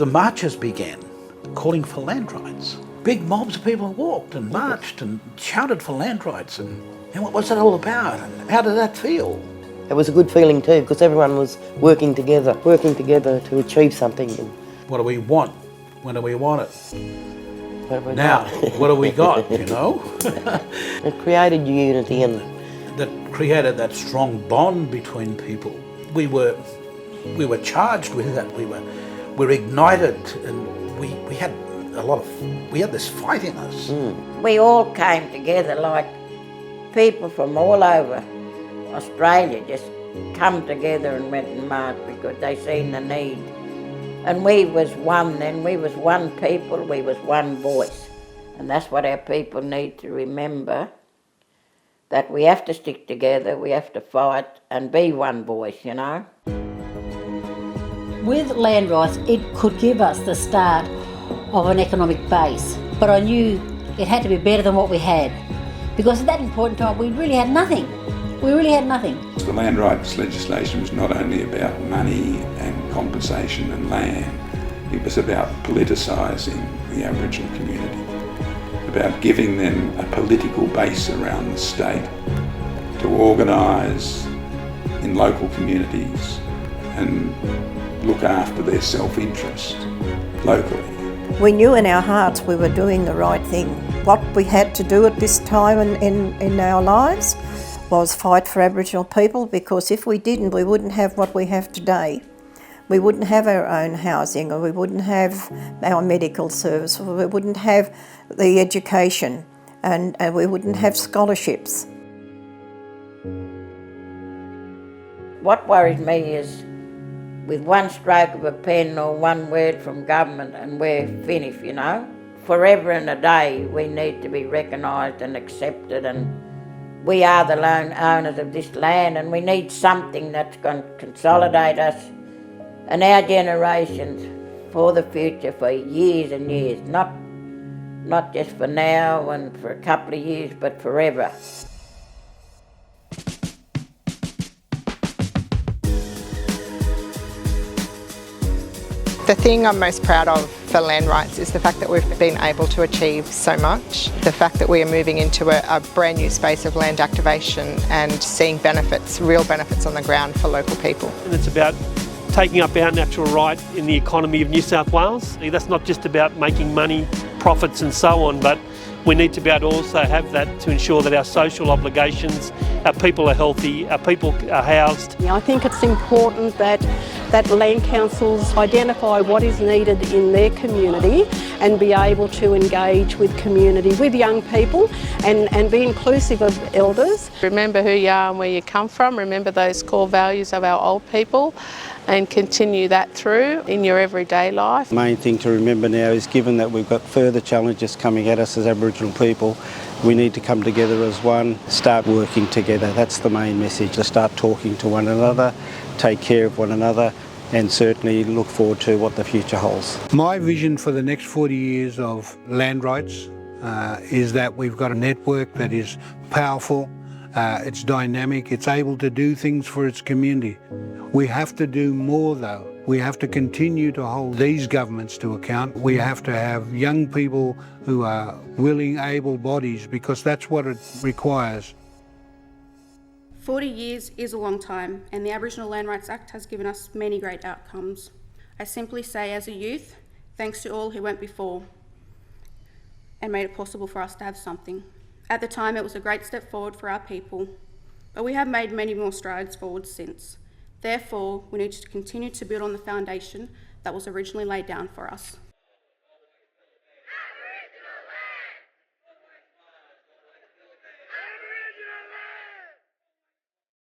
the marches began, calling for land rights. Big mobs of people walked and marched and shouted for land rights. And what was that all about? And how did that feel? It was a good feeling too, because everyone was working together to achieve something. What do we want? When do we want it? What have we Now, got? what do we got, you know? It created unity and that created that strong bond between people. We were charged with that. We were ignited, and we had this fight in us. We all came together like people from all over Australia just come together and went and marched because they seen the need. And we was one then, we was one people, we was one voice. And that's what our people need to remember, that we have to stick together, we have to fight and be one voice, you know. With land rights, it could give us the start of an economic base, but I knew it had to be better than what we had, because at that important time we really had nothing. We really had nothing. The land rights legislation was not only about money and compensation and land, it was about politicising the Aboriginal community, about giving them a political base around the state to organise in local communities and look after their self-interest locally. We knew in our hearts we were doing the right thing. What we had to do at this time in our lives was fight for Aboriginal people, because if we didn't, we wouldn't have what we have today. We wouldn't have our own housing, or we wouldn't have our medical service, or we wouldn't have the education, and we wouldn't have scholarships. What worries me is with one stroke of a pen or one word from government and we're finished, you know. Forever and a day we need to be recognised and accepted, and we are the lone owners of this land, and we need something that's going to consolidate us and our generations for the future, for years and years, not just for now and for a couple of years, but forever. The thing I'm most proud of for land rights is the fact that we've been able to achieve so much. The fact that we are moving into a brand new space of land activation and seeing benefits, real benefits on the ground for local people. And it's about taking up our natural right in the economy of New South Wales. That's not just about making money, profits and so on, but we need to be able to also have that to ensure that our social obligations, our people are healthy, our people are housed. I think it's important that land councils identify what is needed in their community and be able to engage with community, with young people, and be inclusive of elders. Remember who you are and where you come from, remember those core values of our old people, and continue that through in your everyday life. The main thing to remember now is, given that we've got further challenges coming at us as Aboriginal people, we need to come together as one, start working together. That's the main message, to start talking to one another, take care of one another, and certainly look forward to what the future holds. My vision for the next 40 years of land rights is that we've got a network that is powerful, it's dynamic, it's able to do things for its community. We have to do more though. We have to continue to hold these governments to account. We have to have young people who are willing, able bodies, because that's what it requires. 40 years is a long time, and the Aboriginal Land Rights Act has given us many great outcomes. I simply say, as a youth, thanks to all who went before and made it possible for us to have something. At the time, it was a great step forward for our people, but we have made many more strides forward since. Therefore, we need to continue to build on the foundation that was originally laid down for us.